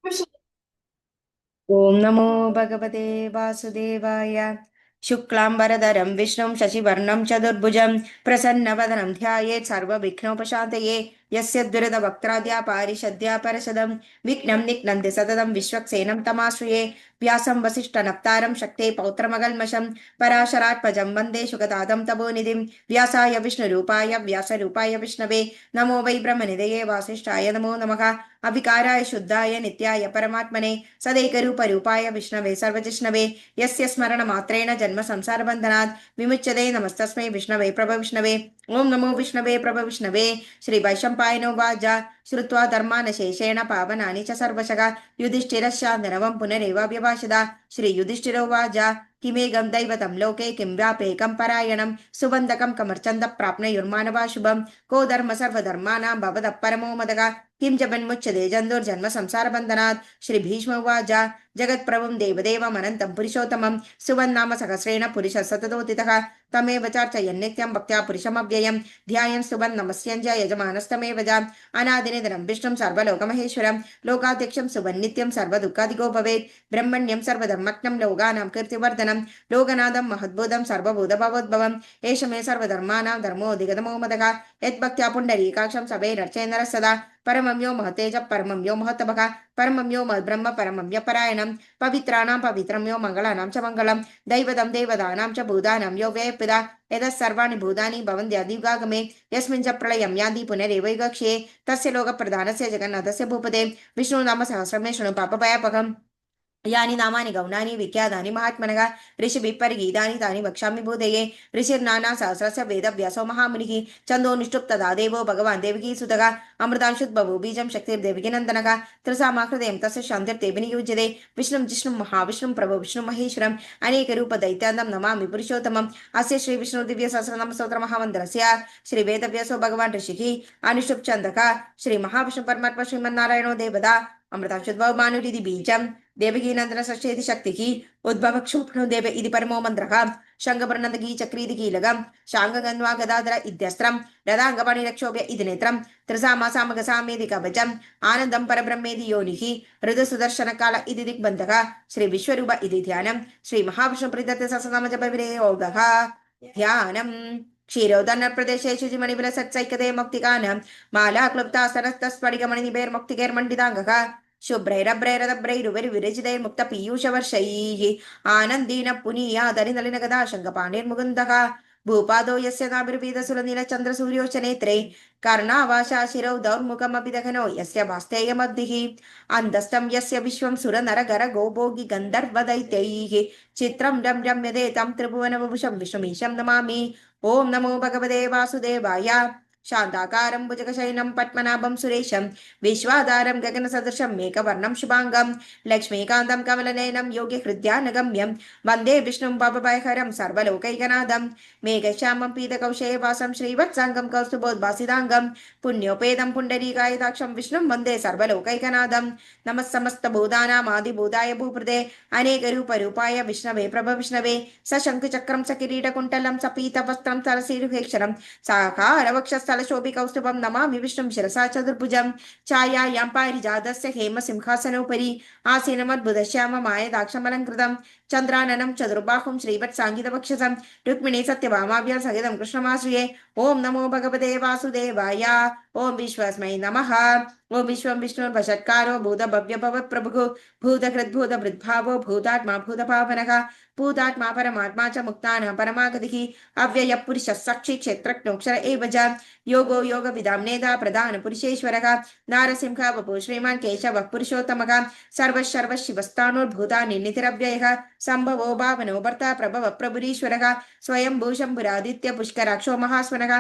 ओम नमो भगवते वासुदेवाय। शुक्लांबरधरं विष्णुं शशिवर्णं चतुर्भुजं प्रसन्नवदनं ध्यायेत् सर्वविघ्नोपशान्तये। यस्य दुरितवक्त्राद्या पारिषद्या परशदं विघ्नं निघ्नन्ति सततं विश्वक्सेनं तमाश्रये। व्यासं वसिष्ठनप्तारं शक्ते पौत्रमगल्मषं पराशरात्मजं वन्दे शुकतादं तपोनिधिं। व्यासाय विष्णुरूपाय व्यासरूपाय विष्णवे नमो वै ब्रह्मनिधये वासिष्ठाय नमो नमः। अविकाराय शुद्धाय नित्याय परमात्मने सदैकरूपरूपाय विष्णवे सर्वजिष्णवे यस्य स्मरणमात्रेण जन्म संसारबन्धनात् विमुच्यते। नमस्तस्मै विष्णवे प्रभविष्णवे। ओं नमो विष्णवे प्रभविष्णवे। श्रीवैशम्पायनोवाच श्रुत्वा धर्मानशेषेण पावनानि च सर्वशः युधिष्ठिरश्चान्दनवं पुनरेवाव्यभाषत। श्रीयुधिष्ठिरोवाच किमेकं दैवतं लोके किं व्यापेकं परायणं सुबन्धकं कमर्चन्दः प्राप्नुयुर्मानवा शुभं को धर्म सर्वधर्माणां भवतः परमो मदः किं जपन्मुच्यते जन्तुर्जन्म संसारबन्धनात्। श्री भीष्म उवाच जगत्प्रभुं देवदेवमनन्तं पुरुषोत्तमं सुवन्नाम सहस्रेण पुरुषः सततोदितः तमेव चार्चयन्नित्यं भक्त्या पुरुषमव्ययं ध्यायन् सुवन् नमस्यञ्च यजमानस्तमेव च अनादिनिधनं विष्णुं सर्वलोकमहेश्वरं लोकाध्यक्षं सुवन्नित्यं सर्वदुःखादिगो भवेत् ब्रह्मण्यं सर्वधर्मज्ञं लोकानां कीर्तिवर्धनं लोकनाथं महद्भुतं सर्वभूतभवोद्भवम् एष मे सर्वधर्माणां धर्मोऽधिगतमो मदः यद्भक्त्या पुण्डरीकाक्षं सभैरर्चेन्द्रः सदा परमं यो महतेज परमं यो महत्तमः परमं यो मद्ब्रह्म परमं य परायणं पवित्राणां पवित्रं यो मङ्गलानां च मङ्गलं दैवतं देवतानां च भूतानां यो व्ययपिदा यतः सर्वाणि भूतानि भवन्त्यधिगागमे यस्मिन् च प्रलयं यान्ति पुनरेवैवक्ष्ये तस्य लोकप्रधानस्य जगन्नाथस्य भूपते विष्णुनाम सहस्रमे शृणु पापभयापहम् यानि नामानि गौणानि विख्यातानि महात्मनः ऋषिभिः परिगीतानि तानि वक्ष्यामि भूतये। ऋषिर्नाना सहस्रस्य वेदव्यासो महामुनिः छन्दोनिष्टुप् तदा देवो भगवान् देवकीसुतः अमृतांशुद्भवो बीजं शक्तिर्देवकीनन्दनः त्रिसामाकृतयं तस्य शान्तिर्देवि नियुज्यते विष्णुं जिष्णुं महाविष्णुं प्रभो विष्णुं महेश्वरम् अनेकरूपदैत्यान्तं नमामि पुरुषोत्तमम् अस्य श्रीविष्णुदिव्यसहस्रनामस्तोत्रमहामन्त्रस्य श्रीवेदव्यासो भगवान् ऋषिः अनुष्टुप् छन्दः श्रीमहाविष्णु परमात्मा श्रीमन्नारायणो देवता अमृतांशुद्भव मानुरिति बीजम् देवकीनन्दन षष्ठेति शक्तिः उद्भव क्षोभ्नो देव इति परमो मन्त्रः शङ्खवर्णदगी चक्रीति कीलकं शाङ्गगन्वा गदाधर इत्यस्त्रं रदाङ्गपाणिरक्षोभ्य इति नेत्रं त्रिसामासामगसामेति कवचम् आनन्दं परब्रह्मेति योनिः ऋतुसुदर्शनकाल इति दिग्बन्धः श्रीविश्वरूप इति ध्यानं श्रीमहाविष्णुप्रीतस्य सहस्रनामजपविरेयोगः ध्यानम् क्षीरोदन्नप्रदेशे शुचिमणिविलसत्सैकते मुक्तिकानं माला क्लुप्ता सरस्तस्फटिकमणिनिभैर्मुक्तिकैर्मण्डिताङ्गः शुभ्रैरभ्रैरदभ्रैरुविरिचितैर्मुक्तपीयूषवर्षैः आनन्दीन पुनीयादनिनलिनगदा शङ्खपाणिर्मुकुन्दः भूपादो यस्य नाभिर्वेदसुरनीलचन्द्रसूर्योश्च नेत्रे कर्णावासा शिरौ दौर्मुखमपि दहनो यस्य भास्तेयमब्धिः अन्दस्तं यस्य विश्वं सुरनरगर गोभोगि गन्धर्वदैत्यैः चित्रं रम्यते तं त्रिभुवनवपुषं विष्णुमीशं नमामि। ॐ नमो भगवते वासुदेवाय। शान्ताकारं भुजगशयनं पद्मनाभं सुरेशं विश्वाधारं गगनसदृशं मेघवर्णं शुभाङ्गं लक्ष्मीकान्तं कमलनयनं योगिहृद्यानगम्यं वन्दे विष्णुं भवभयहरं सर्वलोकैकनाथं मेघश्यामं पीतकौशेयवासं श्रीवत्साङ्गं कौस्तुभोद्भासिताङ्गं पुण्योपेदं पुण्डरीकायताक्षं विष्णुं वन्दे सर्वलोकैकनाथं नमः समस्तभूतानामादिभूताय भूपृते अनेकरूपरूपाय विष्णवे प्रभविष्णवे सशङ्खचक्रं सकिरीटकुण्टलं सपीतवस्त्रं सरसीरुहेक्षरं साकारवक्षस्थलशोभिकौस्तुभं नमामि विष्णुं शिरसा चतुर्भुजं छायायां पारिजातस्य हेमसिंहासनोपरि आसीनमद्भुतश्याममायदाक्षमलङ्कृतं चन्द्राननं चतुर्बाहुं श्रीवत्साङ्गितवक्षसं रुक्मिणी सत्यभामाभ्यां सहितं कृष्णमाश्रये। ॐ नमो भगवते वासुदेवाय। ॐ विश्वस्मै नमः। ॐ विश्वं विष्णुर्वषट्कारो भूतभव्यभवप्रभुः भूतहृद्भूतभृद्भावो भूतात्मा भूतभावनः भूतात्मा परमात्मा च मुक्तानां परमागतिः अव्ययः पुरुषः साक्षी क्षेत्रज्ञोऽक्षर एव च योगो योगविदां नेता प्रधानपुरुषेश्वरः नारसिंहः वपुः श्रीमान् केशवः पुरुषोत्तमः सर्वशिवस्तानुर्भूतानि नितिरव्ययः सम्भवो भावनो भर्ता प्रभवः प्रभुरीश्वरः स्वयं भूषम्भुरादित्य पुष्कराक्षो महास्वनः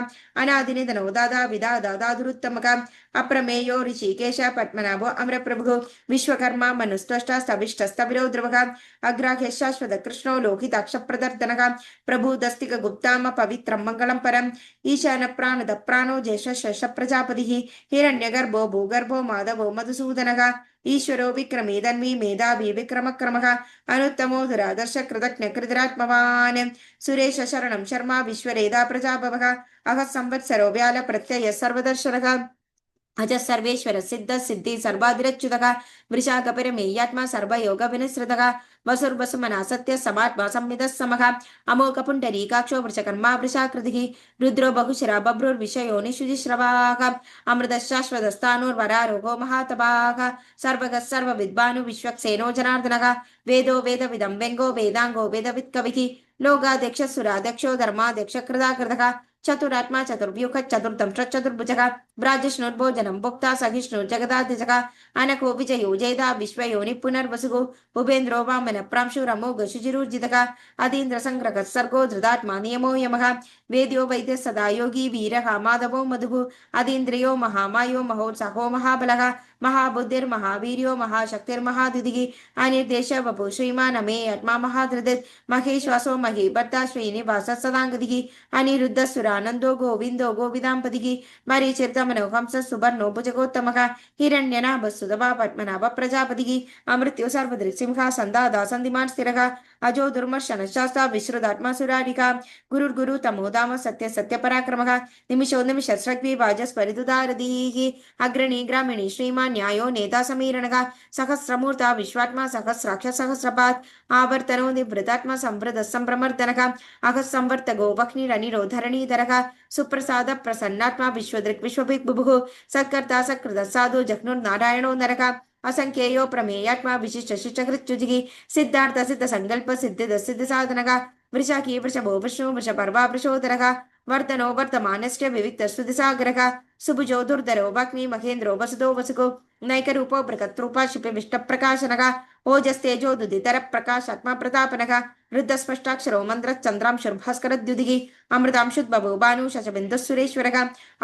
अनादिनिधनो दादा विदादा दादुरुत्तमः अप्रमेयो ऋषिकेश पद्मनाभो अमरप्रभुः विश्वकर्मा मनुस्त्वष्टा स्तविष्टस्तविरो ध्रुवः अग्राह्य शाश्वत कृष्णो लोकिताक्षप्रदर्दनः प्रभुदस्तिकगुप्ताम पवित्रं मङ्गलं परम् ईशान प्राणद प्राणो ज्येष्ठ प्रजापतिः हिरण्यगर्भो भूगर्भो माधवो मधुसूदनः ईश्वरो विक्रमी धन्वी मेधावी विक्रमक्रमः अनुत्तमो दुरादर्श कृतज्ञ कृतरात्मवान् सुरेश शरणं शर्मा विश्वरेधा प्रजाभवः अह संवत्सरो व्याल प्रत्यय सर्वदर्शनः अज सर्वेश्वर सिद्ध सिद्धि सर्वाधिरच्युतः वृषाकपिरमेयात्मा सर्वयोगविनिसृतः वसुर्वसुमना सत्य समात्मा संविदः समः अमोघपुण्डरीकाक्षो वृषकर्मा वृषाकृतिः रुद्रो बहुशिरा बभ्रुर्विषयो निषुजिश्रवाः अमृतशाश्वतस्थाणुर्वरारोहो महातपाः सर्वगः सर्वविद्वानु विश्वक्सेनो जनार्दनः वेदो वेदविदं व्यङ्गो वेदाङ्गो वेदवित्कविः लोकाध्यक्षसुराध्यक्षो धर्माध्यक्षकृताकृतः चतुरात्मा चतुर्व्यूह चतुर्थं चतुर्भुजः व्राजश्नुर्भोजनं भोक्ता सहिष्णुर्जगदाधिजः अनको विजयो जयदा विश्वयोनि पुनर्वसुः उपेन्द्रो वामन प्रांशुरमोघ शुचिरुर्जितः अतीन्द्रसङ्ग्रहः सर्गो धृतात्मा नियमो यमः वेद्यो वैद्यः सदा योगी वीरः माधवो मधुः अतीन्द्रियो महामायो महोत्साहो महाबलः महाबुद्धिर्महावीर्यो महाशक्तिर्महादिदिः अनिर्देश वपु श्रीमान् अमे आत्मा महाधृदित् महेश्वासो महीभर्ता श्रीनिवासः सदाङ्गतिः अनिरुद्धसुरानन्दो गोविन्दो गोविदाम्पतिः मरीचिर्तमनो हंस सुवर्णो भुजगोत्तमः हिरण्यनाभसुतवा पद्मनाभ प्रजापतिः अमृत्यो सर्वदृक्सिंहा सन्दादा सन्धिमान् स्थिरः अजो दुर्मर्शनशास्ता विश्रुतात्मा सुरारिका गुरुर्गुरु तमो धाम सत्य सत्यपराक्रमः निमिषो निमिषस्रग्वी वाजस्परिदुदारधीः अग्रणी ग्रामिणी श्रीमान् न्यायो नेता समीरणः सहस्रमूर्ता विश्वात्मा सहस्राक्ष सहस्रपात् आवर्तनो निवृतात्मा संवृतः सम्प्रमर्दनः अहः संवर्तको वह्निरनिरोधरणीधरः सुप्रसाद प्रसन्नात्मा विश्वदृक् विश्वभिक्बुभुः सत्कर्ता सत्कृतः साधु जह्नुर्नारायणो नरः असंख्येयो प्रमेयात्मा विशिष्ट शिष्टकृत्युजिः सिद्धार्थ सिद्ध संकल्प सिद्धिद सिद्ध साधनः वृषाकी वृषभो विष्णु वृषपर्वा वृषोदरः वर्तनो वर्तमानस्य विविक्त स्तुतिसागरः सुभुजो दुर्धरो वाग्मी महेन्द्रो वसुतो वसुको नैकरूपो बृहत्रूपा शिपिविष्टप्रकाशनः ओजस्तेजोदुदितर प्रकाशात्मा प्रतापनः वृद्धस्पष्टाक्षरो मन्त्रश्चन्द्रांशुर्भास्करद्युदिः अमृतांशुद्बभो भानु शशबिन्दुः सुरेश्वरः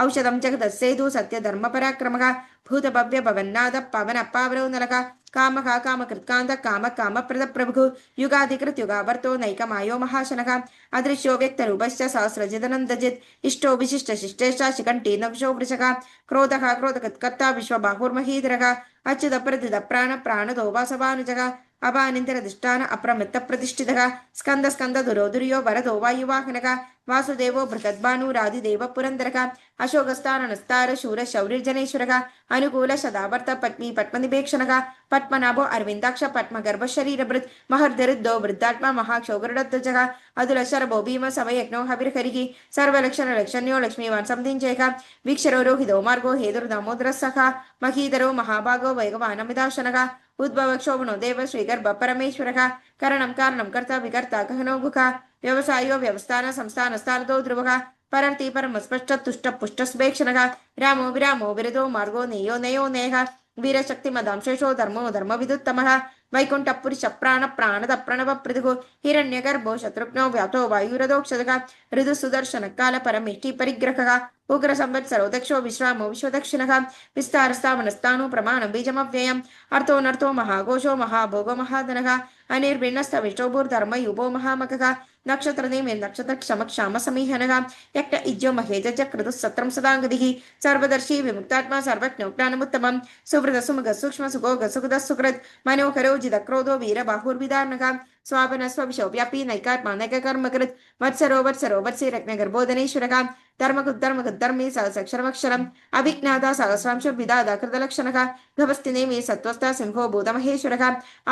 औषधं जगदस्सेतु सत्यधर्मपराक्रमः भूतभव्य भवन्नाद पवन पावनो नरः कामः कामकृत्कान्त काम कामप्रदप्रभुः युगाधिकृत युगावर्तो नैकमायो महाशनः अदृश्यो व्यक्तरूपश्च सहस्रजिदनन्दजित् इष्टो विशिष्ट शिष्टेश्च शिखण्डी नवशो वृषः क्रोधः क्रोधकृत्कर्ता विश्वबाहुर्महीधरः अच्युत प्रथित प्राण प्राणदो वासवानुजः अभानिन्दिरधिष्ठान अप्रमत्त प्रतिष्ठितः स्कन्द स्कन्द दुरोदुर्यो वरदो वायुवाहनः वासुदेवो बृहद्भानुरादिदेव पुरन्दरः अशोकस्तारणस्तार शूर शौर्यजनेश्वरः अनुकूल सदावर्त पद्मी पद्मनिपेक्षणः पद्मनाभो अरविन्दाक्ष पद्मगर्भ शरीरभृत् महर्धरुद्धो वृद्धात्मा महाक्षोगरुडध्वजः अतुल शरभो भीम समयज्ञो हविर्हरिः सर्वलक्षण लक्षण्यो लक्ष्मीवान् संधिञ्जयः वीक्षरो रोहितो मार्गो हेतुर्दामोदरः सखा महीधरो महाभागो वैगवानमिदाशनः उद्भव क्षोभनो देव श्रीगर्भ परमेश्वरः करणं कारणं कर्ता विकर्ता गहनो गुखा व्यवसायो व्यवस्थान संस्थान स्थानतो ध्रुवः परर्ति परमस्पष्ट तुष्ट पुष्ट स्वेक्षणः रामो विरामो विरदो मार्गो नेयो नयो नेयः वीरशक्तिमदां शेषो धर्मो धर्मविदुत्तमः वैकुण्ठपुरुष प्राण प्राणद प्रणव पृथुः हिरण्यगर्भो शत्रुघ्नो व्यातो वायुरदोक्षदः ऋतुसुदर्शन काल परमेष्टि परिग्रहः उग्र संवत्सरो दक्षो विश्रामो विश्वदक्षिणः विस्तारस्तावनस्तानु प्रमाणं बीजमव्ययम् अर्थो महाघोषो महाभोगो महाधनः अनिर्भिन्नस्तविष्टो भूर्धर्मयुभो महामखः नक्षत्रनेमे नक्षत्र क्षमक्षाम समीहनः यक्ट इज्यो महेजज क्रतुः सत्रं सदाङ्गदिः सर्वदर्शी विमुक्तात्मा सर्वज्ञो ज्ञानमुत्तमं सुवृत सुमुख सूक्ष्म सुगोग सुकृतः सुकृत् मनोहरो जितक्रोधो वीरबाहुर्विदार्णः स्वापन स्वविशो व्यापी नैकात्मा नैककर्मकृत् वत्सरो वत्सरो वत्सिरत्नगर्भोदनेश्वरः धर्मकृद्धर्मे सहस्रक्षरमक्षरम् अभिज्ञाता सहस्रांशुर्विदादा कृतलक्षणः गभस्तिनेमे सत्त्वस्था सिंहो भूतमहेश्वरः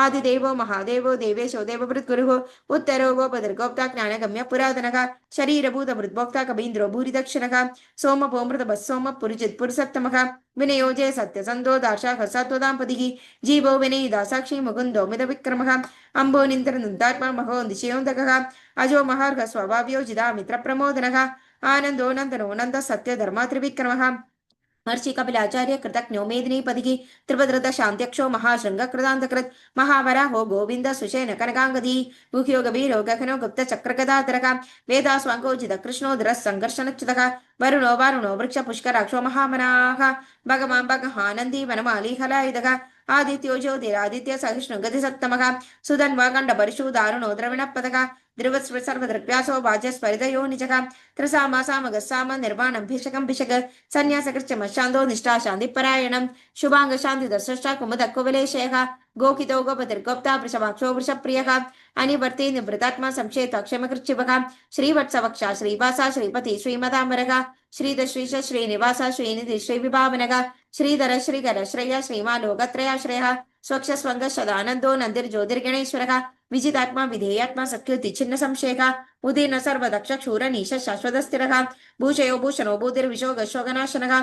आदिदेवो महादेवो देवेशो देवभृद्गुरुः उत्तरो गोपदर्गोप्ता ज्ञानगम्य पुरातनः शरीरभूतभृद्भोक्ता कबीन्द्रो भूरिदक्षिणः सोमपोमृतभः सोम पुरुजित् पुरुषोत्तमः विनयोजय सत्यसन्धो दार्शाः सत्त्वदाम्पतिः जीवो विनयिदा साक्षी मुकुन्दो मिदविक्रमः अम्बो निन्द्रनन्दात्मा महोन्दिशयोन्दकः अजो महार्घ स्वभाव्यो जिदा मित्रप्रमोदनः आनन्दो नन्दनो नन्द सत्यधर्मा त्रिविक्रमः महर्षि कपिलाचार्य कृतज्ञो मेदिनीपतिः त्रिभद्रत शान्त्यक्षो महाशृंग कृतान्तकृत् महावराहो गोविन्द सुषेण कनकाङ्गदी गुह्यो गभीरो गहनो गुप्त चक्रगदाधरः वेदास्वाङ्गोजित कृष्णोदरः सङ्घर्षनच्युतः वरुणो वारुणो वृक्ष पुष्कराक्षो महामनाः भगवान् भगहानन्दी वनमाली हलायुधः आदित्यो ज्योतिरादित्य सहिष्णु गतिसत्तमः सुधन्वागण्ड परिशु दारुणो द्रविणपदः ध्रुवस्व सर्वदृग्व्यासो वाचस्परिदयो निजः त्रसामा सामगः साम निर्वाणं भिषकं भिषक सन्न्यासकृत्यमशान्तो निष्ठा शान्तिपरायणं शुभाङ्ग शान्तिदर्शष्टा कुमुद कुवलेशयः गोकितो गोपतिर्गोप्ता वृषभाक्षो वृषप्रियः अनिवर्ति निवृतात्मा संशेता क्षमकृच्छिवः श्रीवत्सवक्षा श्रीवासा श्रीपति श्रीमदाम्बरः श्रीधश्रीश श्रीनिवासा श्रीनिधि श्रीविभावनः श्रीधर श्रीकर श्रेय श्रीमालोकत्रयाश्रयः स्वक्षस्वङ्गशदानन्दो नन्दिर्ज्योतिर्गणेश्वरः विजितात्मा विधेयात्मा सत्कृतिच्छिन्न संशयः उदीर्न सर्वदक्षक्षूरनीश शाश्वतस्थिरः भूषयो भूषणो भूतिर्विशोगशोगनाशनः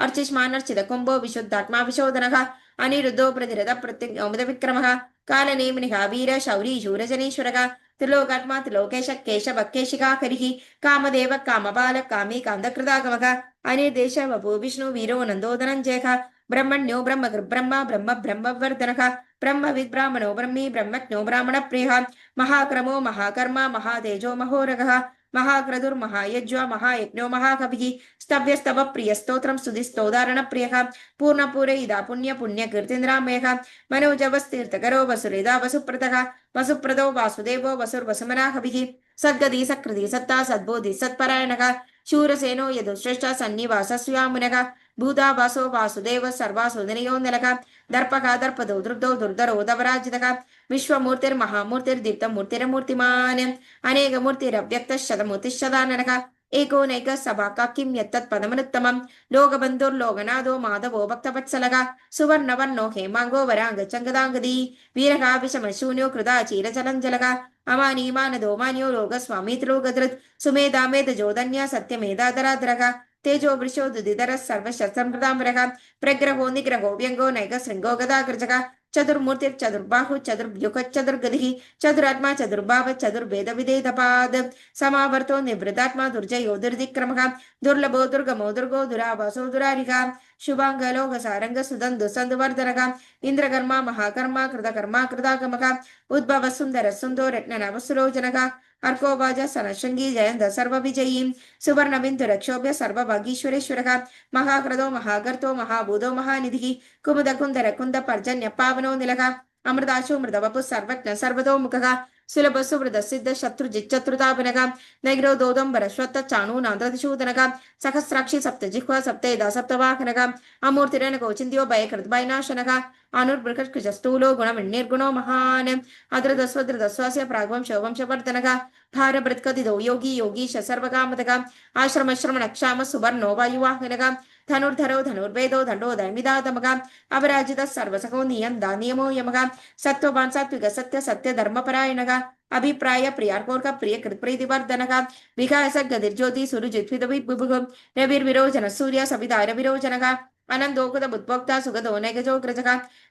अर्चिष्मानर्चितकुम्भो विशुद्धात्मा विशोधनः अनिरुद्धो प्रतिरथ प्रत्यग्नोमदविक्रमः कालनेमिनिः वीर शौरी शूरजनेश्वरः त्रिलोकात्मा त्रिलोकेश केशव केशिकाकरिः कामदेव कामपाल कामी कान्तकृतागमः अनिर्देश वपु विष्णु वीरो नन्दो धनञ्जयः ब्रह्मण्यो ब्रह्मकृब्रह्म ब्रह्म ब्रह्मवर्धनः ब्रह्मविद् ब्राह्मणो ब्रह्मी ब्रह्मज्ञो ब्राह्मणप्रियः महाक्रमो महाकर्मा महातेजो महोरगः महाक्रतुर्महायज्वा महायज्ञो महाकविः स्तव्यस्तव प्रियस्तोत्रं स्तुतिस्तोदारणप्रियः पूर्णपूरयिदा पुण्य पुण्यकीर्तिन्द्रामयः मनोजवस्तीर्थकरो वसुरेदा वसुप्रतः वसुप्रदो वासुदेवो वसुर्वसुमनाहविः सद्गति सकृति सत्ता सद्बोधि सत्परायणः शूरसेनो यदुश्रेष्ठ सन्निवासस्यामुनः भूता वासो वासुदेव सर्वासुदनियो नलः दर्पः दर्पदो दुर्दो दुर्धरो दवराजितः विश्वमूर्तिर्महामूर्तिर्दीप्तमूर्तिरमूर्तिमान् अनेकमूर्तिरव्यक्तः शतमूर्तिश्शदाननः एकोनैकः सभाका किं यत्तत्पदमनुत्तमं लोकबन्धुर्लोकनाथो माधवो भक्तवत्सलः सुवर्णवर्णो हेमाङ्गो वराङ्गचङ्गदाङ्गदी वीरः विषमशून्यो कृता चीरचलञ्जलः अमानीमानदो मान्यो लोकस्वामी त्रिलोकधृत् सुमेधामेधजोधन्य सत्यमेधाधराधरः तेजो वृषोदुदिधरः सर्वशस्त्रमृताम्बरः प्रग्रहो निग्रहो व्यङ्गो नैकशृङ्गो गदाग्रजः चतुर्मूर्तिर्चतुर्बाहु चतुर्व्युखश्चतुर्गतिः चतुरात्मा चतुर्भाव चतुर्भेदविधेदपाद समावर्तो निवृतात्मा दुर्जयो दुर्दिक्रमः दुर्लभो दुर्गमो दुर्गो दुरावासो दुरारिः शुभाङ्गलोकसारङ्ग सुदन्तु सन्दुवर्धनः इन्द्रकर्मा महाकर्मा कृतकर्मा कृतागमः उद्भव सुन्दर सुन्दो रत्ननवसुलोचनः अर्कोवाज सनशृङ्गी जयन्त सर्वविजयी सुवर्णबिन्दुरक्षोभ्य सर्वभागीश्वरेश्वरः महाक्रदो महागर्तो महाभूतो महानिधिः कुमुदकुन्दर कुन्द पर्जन्य पावनो निलः अमृताशो मृतवपु सर्वज्ञ सर्वतोमुखः सुलभ सुवृत सिद्ध शत्रुजिच्चत्रुतापनः नैग्रो दोदम्बर श्वत्त चाणूनान्द्रतिशूदनः सहस्राक्षि सप्तजिह्वा सप्तेदा सप्तवाहनः अमूर्तिरनको चिन्त्यो भयकृद्भयनाशनः अनुर्बृहत्कृजस्थूलो गुणमिर्निर्गुणो महान् अधृतस्वधृतस्वस्य प्राग्वंशो वंशवर्धनः भारभृत्कथितो योगी योगीश सर्वकामतः आश्रमश्रमणक्षाम सुवर्णो वायुवाहनः धनुर्धरो धनुर्वेदो दण्डो दैमिदातमः अपराजितः सर्वसखो नियन्ता नियमो यमः सत्त्ववान् सात्विक सत्य सत्य धर्मपरायणः अभिप्राय प्रियार्कोर्क प्रियकृत्प्रीतिवर्धनः विकास गतिर्ज्योति सुरुजित्विदविभुः रविर्विरोचन सूर्य सविता रविरोचनः अनन्दोकुत बुद्भोक्ता सुगतो नैगजोग्रजः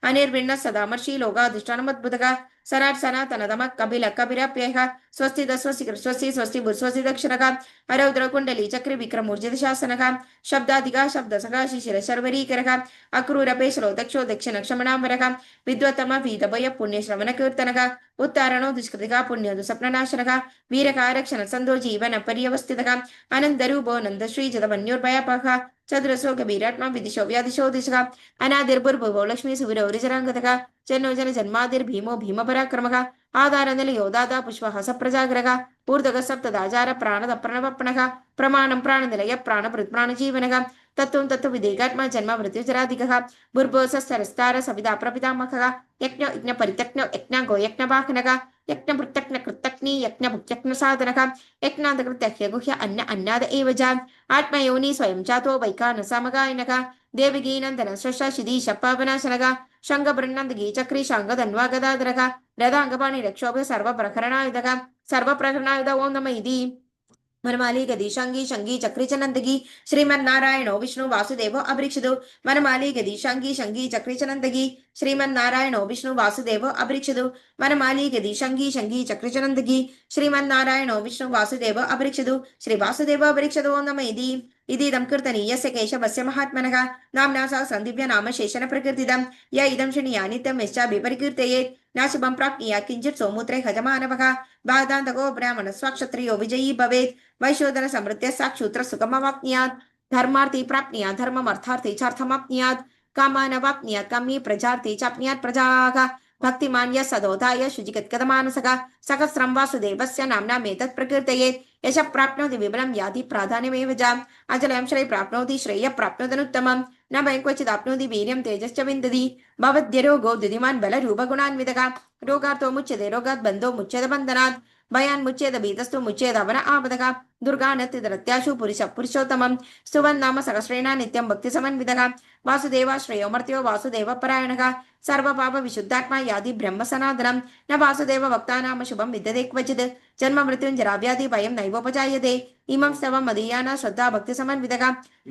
अनिर्विण्णः सदामर्षि लोकाधिष्ठानमद्भुतः सराट् सनातनतमः कपिल कपिरप्ययः स्वस्ति स्वस्ति स्वस्ति स्वस्ति स्वस्ति दक्षिणः अरौद्रकुण्डली चक्रि विक्रमूर्जितशासनः शब्दाधिका शब्दसखा शिशिर शर्वरीकरः अक्रूरपेशलो दक्षो दक्षिणक्षमणाम्बरः विद्वत्तम वीतभय पुण्यश्रवणकीर्तनः उत्तारणो दुष्कृतिका पुण्यदुसप्ननाशनः वीरकारक्षण सन्दो जीवन पर्यवस्थितः अनन्दरूपो नन्दश्रीजतमन्योर्भयपः चतुरसो गभीरात्मा विदिशो व्यादिशो दिशः अनादिर्भुर्भुवो लक्ष्मी सुविरौरिजराङ्गतः जन्नो जन जन्मादिर्भीमो भीमपराक्रमः आधारनिलयो दादा पुष्पः सप्रजाग्रः ऊर्ध्वः सप्तदाचार प्राणद प्रणवप्रणः प्रमाणं प्राणनिलय प्राणभृत्प्राणजीवनः तत्त्वं तत्त्वविदेकात्मा जन्म मृत्युजराधिकः भूर्भुवस्सरस्तार सविता प्रपितामहः यज्ञ यज्ञपरित्यज्ञो यज्ञाङ्गो यज्ञवाहनः यज्ञभृत्यज्ञ कृतज्ञी यज्ञभुक्यज्ञ साधनः यज्ञान्तकृत्यह्य गुह्य अन्न अन्नाद एव च आत्मयोनि स्वयं चातो वैकानसामगायनः देवगीनन्दन श्रशिदीश पावनाशनः शङ्खबृन्नन्दगी चक्री शाङ्गधन्वागदाधरः रथाङ्गपाणिरक्षोभ्य सर्वप्रकरणायुधः सर्वप्रकरणायुध ओं नमः इति वनमाली गदी शंगी शंगी चक्री चनंदगी श्रीमन्नारायणो विष्णु वासुदेवो अभृक्षतु वनमाली गदी शंगी शंगी चक्री चनंदगी श्रीमन्नारायणो विष्णु वासुदेवो अभृक्षतु वनमाली गदी शंगी शंगी चक्री चनंदगी श्रीमन्नारायणो विष्णु वासुदेवो अभृक्षतु श्री वासुदेव अभृक्षतु ओं नमः इदं कीर्तनीयस्य केशवस्य महात्मनः नाम्ना सह सन्दिव्य नाम शेषन प्रकीर्तितं य इदं शृणुयात् नित्यं यश्चाभिपरिकीर्तयेत् नाशुभं प्राप्नुयात् किञ्चित् सौमुत्रे हजमानवः वादान्तको ब्राह्मण स्वाक्षत्रियो विजयी भवेत् वैशोधन समृद्ध साक्षूत्र सुखमवाप्नुयात् धर्मार्थी प्राप्नुयात् धर्ममर्थार्थी चार्थमाप्नुयात् कामानवाप्नुयात् कामी प्रजार्थी चाप्नुयात् प्रजाः भक्तिमान् यः सदोधाय शुचिकत्कदमानसः सहस्रं वासुदेवस्य नाम्नामेतत् प्रकीर्तयेत् यश प्राप्नोति विबलं याति प्राधान्यमेव च अचलं श्रेय प्राप्नोति श्रेय प्राप्नोदनुत्तमं न भयं क्वचिदाप्नोति वीर्यं तेजश्च विन्दति भवद्यरोगो द्युतिमान् बलरूपगुणान्वितः रोगार्थो मुच्यते रोगात् बन्धो मुच्यते बन्धनात् भयान् मुच्येद भीतस्तु मुच्येद अवन आपदः दुर्गानतिरत्याशु पुरुषोत्तमं स्तुवन्नाम सहस्रेण नित्यं भक्तिसमन्वितः वासुदेवाश्रयो मर्त्यो वासुदेवपरायणः सर्वपापविशुद्धात्मा यादि ब्रह्मसनातनं न वासुदेव भक्तानाम शुभं विद्यते क्वचित् जन्म मृत्युञ्जराव्याधि भयं नैवोपजायते इमं स्तवं मदीयाना श्रद्धा भक्तिसमन्वितः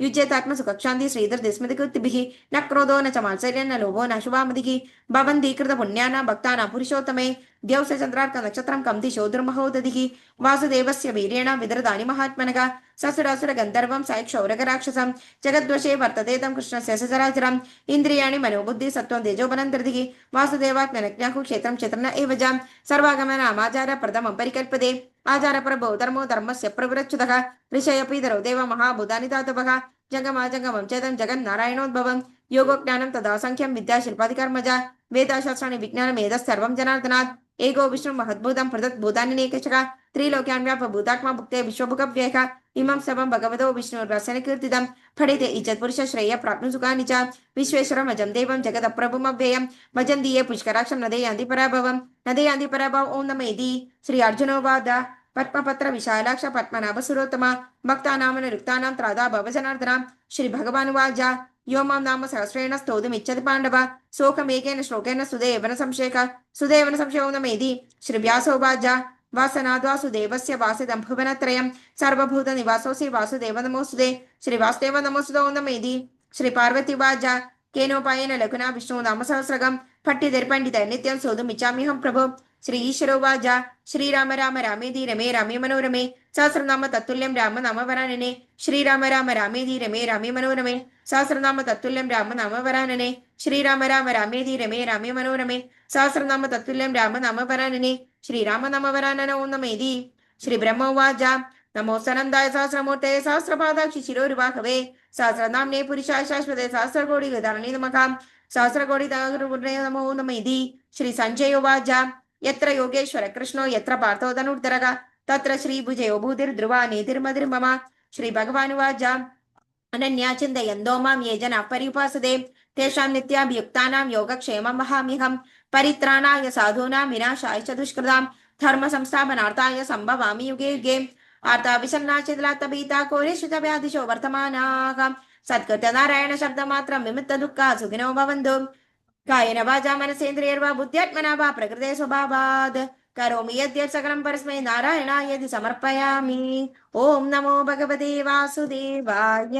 युज्येतात्मसुखक्षान्ति श्रीधरदिस्मृतिकृतिभिः न क्रोधो न च मात्सर्यं न लोभो न शुभामतिः भवन्ति कृतपुण्यानां भक्तानां पुरुषोत्तमे द्यौसचन्द्रार्क नक्षत्रं कं दिशो दुर्महोदधिः वासुदेवस्य वीर्येण विदृतानि महात्मनः ससुरासुर गन्धर्वं सायक्षौरकराक्षसं जगद्वशे वर्तते तं कृष्णस्य सचराचरम् इन्द्रियाणि मनोबुद्धि सत्त्वं तेजोबलं धृतिः वासुदेवात्मनज्ञाहु क्षेत्रं क्षेत्रन एव च सर्वागमनामाचार प्रथमं परिकल्पते आचारप्रभो धर्मो धर्मस्य प्रवृच्छुतः ऋषयपीतरो देव महाभूतानि धातवः जङ्गमाजङ्गमं चेदं जगन्नारायणोद्भवं योगोज्ञानं तदा संख्यं विद्याशिल्पादिकर्मज वेदाशास्त्राणि विज्ञानमेधस्सर्वं जनार्दनात् एको विष्णु महद्भूतं पृथक्भूतान्यनेकशः त्रिलोक्यान् व्यापभूतात्मा भुक्ते विश्वभुगव्ययः इमं सर्वं भगवतो विष्णुर्रसनकीर्तितं फलिते इज्जत्पुरुषश्रेय प्राप्नुसुखानि च विश्वेश्वरमजं देवं जगदप्रभुमव्ययं भजन्ति ये पुष्कराक्षं नदे यान्ति पराभवं नदे यान्ति पराभव ॐ नमेति श्री अर्जुनोवाद पद्मपत्र विशालाक्ष पद्मनाभ सुरोत्तम भक्तानां रुक्तानां त्रादा भवजनार्दना श्री भगवानुवाच यो मां नाम सहस्रेण स्तोतुमिच्छति पाण्डव सोऽहमेकेन श्लोकेन सुदेवन संशयो नमेति श्रीव्यासोवाच वासनाद् वासुदेवस्य वासिदं भुवनत्रयं सर्वभूतनिवासोऽसि वासुदेव नमोऽस्तुते श्रीवासुदेव नमोऽस्तुते नमेति श्रीपार्वतीवाच केनोपायेन लघुना विष्णु नाम सहस्रकं पठ्यते नित्यं सोतुमिच्छाम्यहं प्रभो श्री ईश्वरोवाच श्रीराम राम रामेति रमे रामे मनोरमे सहस्रनाम तत्तुल्यं राम नाम वरानने श्रीराम राम रामेति रमे रामे मनोरमे सहस्रनाम तत्तुल्यं राम नाम वरानने श्रीराम राम रामेति रमे रामे मनोरमे सहस्रनाम तत्तुल्यं राम नाम वरानने श्रीराम नाम वरानन ओं नमेति श्री ब्रह्मोवाच नमो सनन्दाय सहस्रमूर्ते सहस्रपादाक्षि शिरोरुबाहवे सहस्रनाम्ने पुरुषाय शाश्वते सहस्रकोटिगदारणे नमः सहस्रकोटिगदारणे नमो नमेति श्री संजयोवाच यत्र योगेश्वर कृष्णो यत्र पार्थो धनुर्धरः तत्र श्रीभुजयो भूतिर्ध्रुवा नीतिर्मतिर्मम श्री भगवानुवाच अनन्या चिन्तयन्तो मां ये जनाः पर्युपासते तेषां नित्याभियुक्तानां योगक्षेमं वहाम्यहं परित्राणाय साधूनां विनाशाय च दुष्कृतां धर्मसंस्थापनार्थाय सम्भवामि युगे युगे आर्ताभिषन्नाचितलात्तभीता कोरेषु च व्याधिशो वर्तमानाः सत्कृत्यनारायण शब्दमात्रं विमुक्तदुःखाः सुखिनो भवन्तु कायेन वाचा मनसेन्द्रियैर्वा बुद्ध्यात्मना वा प्रकृते स्वभावात् करोमि यद्यत् सकलं परस्मै नारायणाय समर्पयामि। ओम नमो भगवते वासुदेवाय।